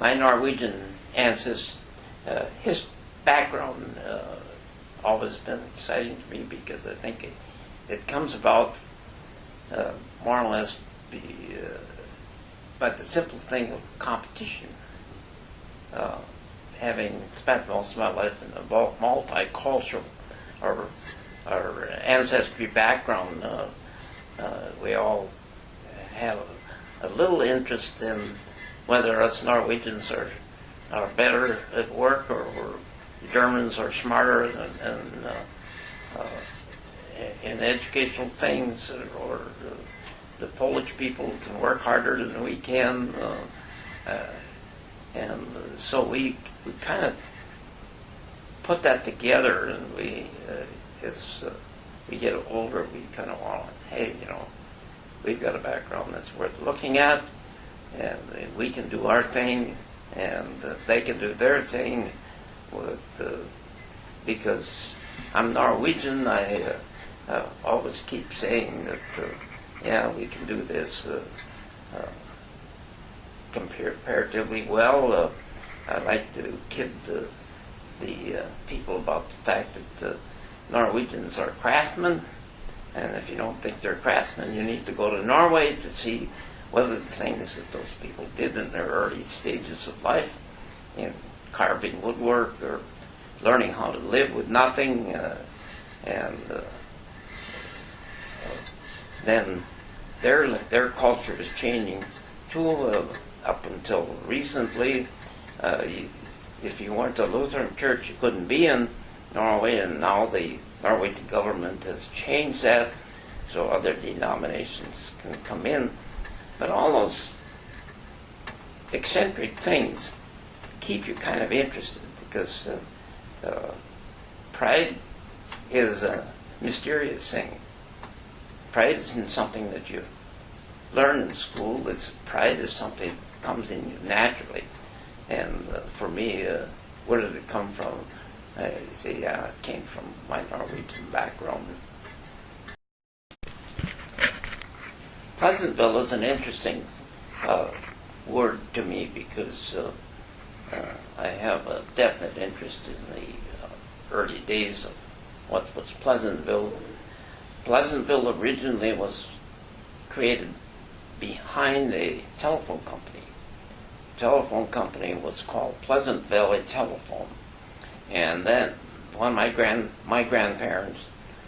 my Norwegian ancestors, his background always been exciting to me because I think it comes about more or less by the simple thing of competition. Having spent most of my life in a multicultural or ancestry background, we all have a little interest in whether us Norwegians are better at work or Germans are smarter in educational things, or the Polish people can work harder than we can. And so we kind of put that together, and as we get older, we kind of want, hey, we've got a background that's worth looking at, and we can do our thing, and they can do their thing. Because I'm Norwegian, I always keep saying that, we can do this comparatively well. I like to kid the people about the fact that Norwegians are craftsmen, and if you don't think they're craftsmen, you need to go to Norway to see whether the things that those people did in their early stages of life, in carving woodwork or learning how to live with nothing, then their culture is changing too. Up until recently, if you weren't a Lutheran church, you couldn't be in Norway, and now the Norwegian government has changed that so other denominations can come in. But all those eccentric things keep you kind of interested, because pride is a mysterious thing. Pride isn't something that you learn in school. Pride is something that comes in you naturally. And for me, where did it come from? I say, it came from my Norwegian background. Pleasantville is an interesting word to me because I have a definite interest in the early days of what was Pleasantville. Pleasantville originally was created behind a telephone company. The telephone company was called Pleasant Valley Telephone. And then my grandparents,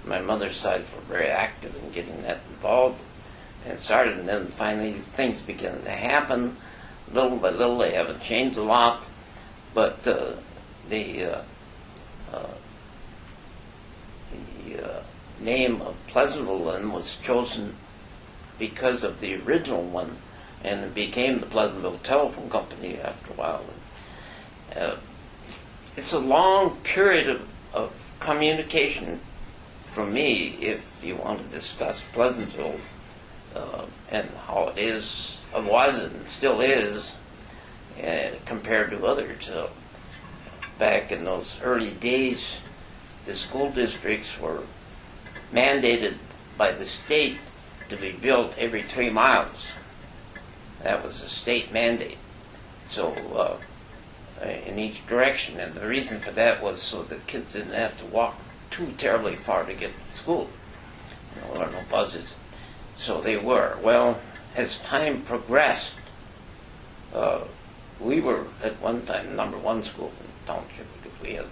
my mother's side, were very active in getting that involved and started, and then finally things began to happen. Little by little, they haven't changed a lot, but the name of Pleasantville then was chosen because of the original one, and it became the Pleasantville Telephone Company after a while. It's a long period of communication for me if you want to discuss Pleasantville and how it is, was and still is, compared to others. Back in those early days, the school districts were mandated by the state to be built every 3 miles. That was a state mandate. So in each direction, and the reason for that was so that kids didn't have to walk too terribly far to get to school. There were no buses. So they were. Well, as time progressed, we were at one time number one school in the township because we had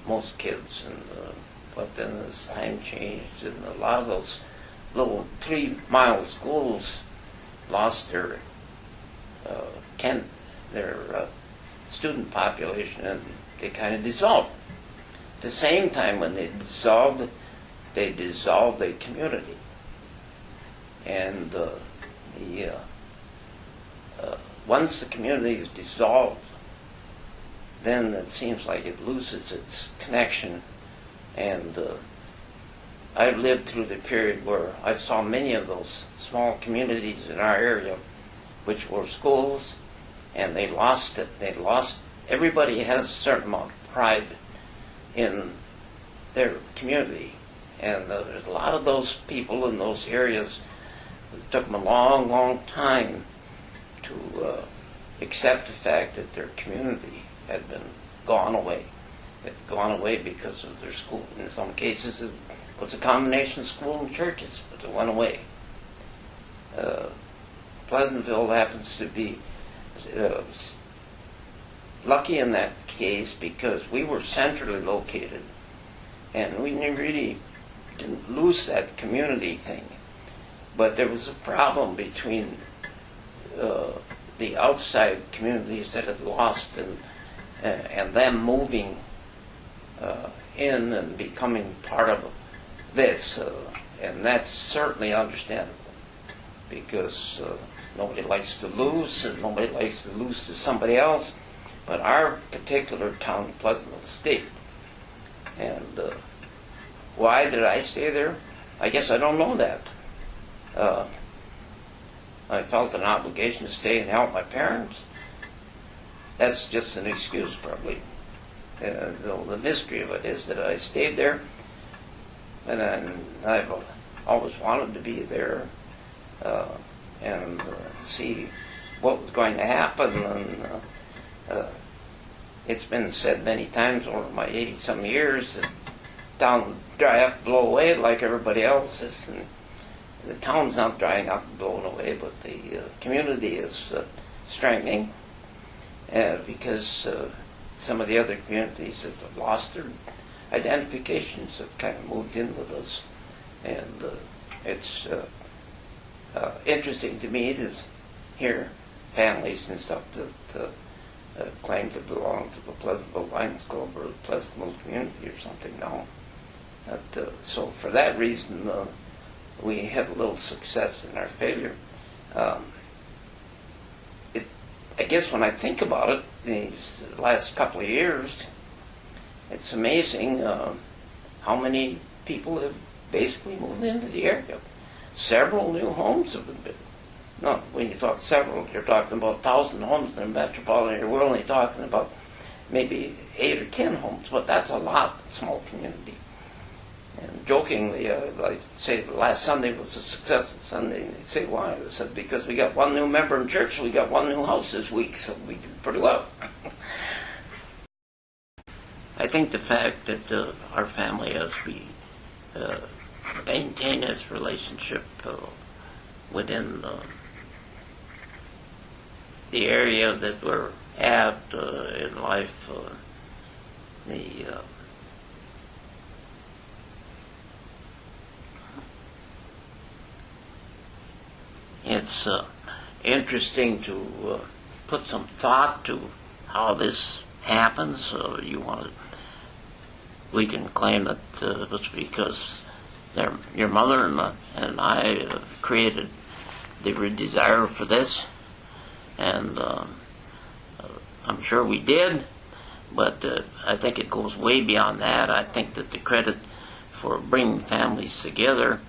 most kids, but then as time changed, and a lot of those little 3-mile schools lost their student population, and they kind of dissolved. At the same time, when they dissolved a community, and once the community is dissolved, then it seems like it loses its connection. And I've lived through the period where I saw many of those small communities in our area, which were schools, and they lost it. Everybody has a certain amount of pride in their community. And there's a lot of those people in those areas. It took them a long, long time to accept the fact that their community had been gone away. It had gone away because of their school. In some cases, it was a combination of school and churches, but it went away. Pleasantville happens to be lucky in that case because we were centrally located, and we really didn't lose that community thing. But there was a problem between the outside communities that had lost and them moving in and becoming part of this. And that's certainly understandable because nobody likes to lose, and nobody likes to lose to somebody else. But our particular town, Pleasantville, stayed. And why did I stay there? I guess I don't know that. I felt an obligation to stay and help my parents. That's just an excuse, probably. The mystery of it is that I stayed there, and then I've always wanted to be there and see what was going to happen. And it's been said many times over my 80-some years that town would dry up and blow away like everybody else's. And the town's not drying up and blowing away, but the community is strengthening because some of the other communities that have lost their identifications have kind of moved in with us. And it's interesting to me to hear families and stuff that claim to belong to the Pleasantville Lions Club or the Pleasantville community or something now. So for that reason, we had a little success in our failure. I guess when I think about it, these last couple of years, it's amazing how many people have basically moved into the area. Several new homes have been built. No, when you talk several, you're talking about 1,000 homes in the metropolitan area. We're only talking about maybe 8 or 10 homes, but that's a lot, small community. And jokingly, I say the last Sunday was a successful Sunday. And they say, why? I said, because we got one new member in church, we got one new house this week, so we did pretty well. I think the fact that our family, as we maintain this relationship within the area that we're at in life, it's interesting to put some thought to how this happens. We can claim that it was because your mother and I created the desire for this, and I'm sure we did, but I think it goes way beyond that. I think that the credit for bringing families together,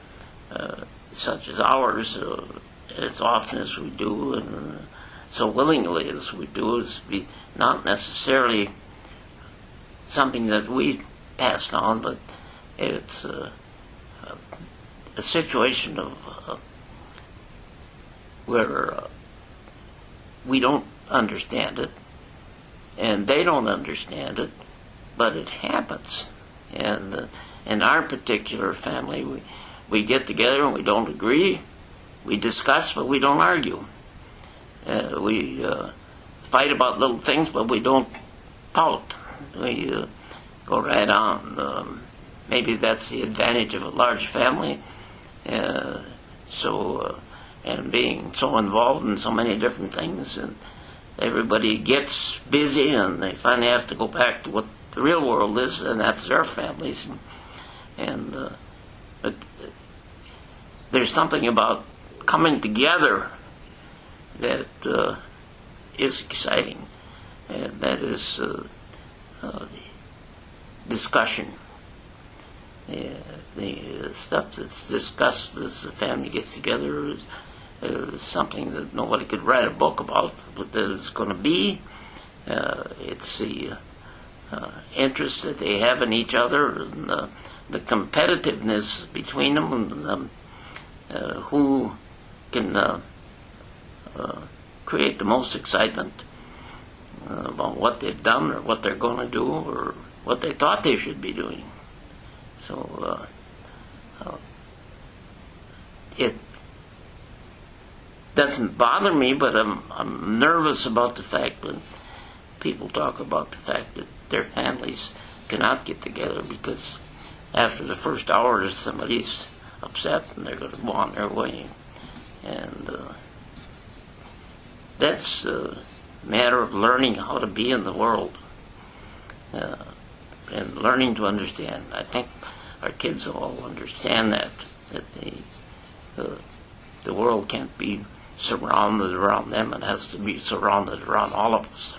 such as ours, as often as we do and so willingly as we do, is not necessarily something that we passed on, but it's a situation of where we don't understand it and they don't understand it, but it happens. And in our particular family, we get together and we don't agree. We discuss, but we don't argue. We fight about little things, but we don't pout. We go right on. Maybe that's the advantage of a large family. And being so involved in so many different things, and everybody gets busy, and they finally have to go back to what the real world is, and that's their families. But there's something about coming together that is exciting, and that is discussion. The stuff that's discussed as the family gets together is something that nobody could write a book about what that is going to be. It's the interest that they have in each other, and the competitiveness between them, and who can create the most excitement about what they've done or what they're going to do or what they thought they should be doing. So it doesn't bother me, but I'm nervous about the fact when people talk about the fact that their families cannot get together because after the first hour somebody's upset and they're going to go on their way. And that's a matter of learning how to be in the world and learning to understand. I think our kids all understand that the world can't be surrounded around them. It has to be surrounded around all of us.